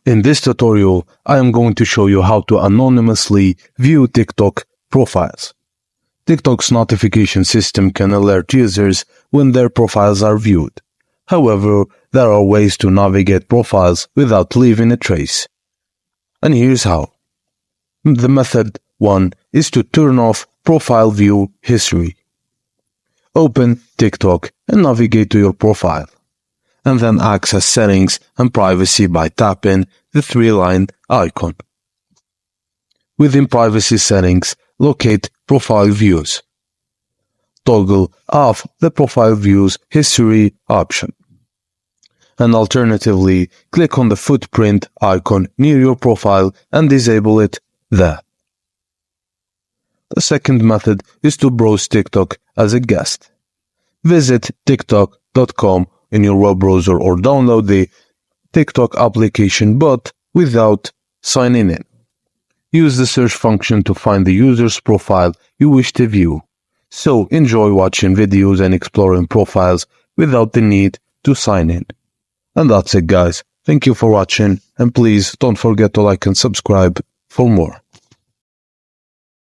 In this tutorial, I am going to show you how to anonymously view TikTok profiles. TikTok's notification system can alert users when their profiles are viewed. However, there are ways to navigate profiles without leaving a trace. And here's how. The method 1 is to turn off Profile View History. Open TikTok and navigate to your profile, and then access Settings and Privacy by tapping the three-line icon. Within Privacy Settings, locate Profile Views. Toggle off the Profile Views History option. And alternatively, click on the footprint icon near your profile and disable it there. The second method is to browse TikTok as a guest. Visit tiktok.com in your web browser or download the TikTok application but without signing in. Use the search function to find the user's profile you wish to view. So enjoy watching videos and exploring profiles without the need to sign in. And that's it, guys. Thank you for watching, and please don't forget to like and subscribe for more.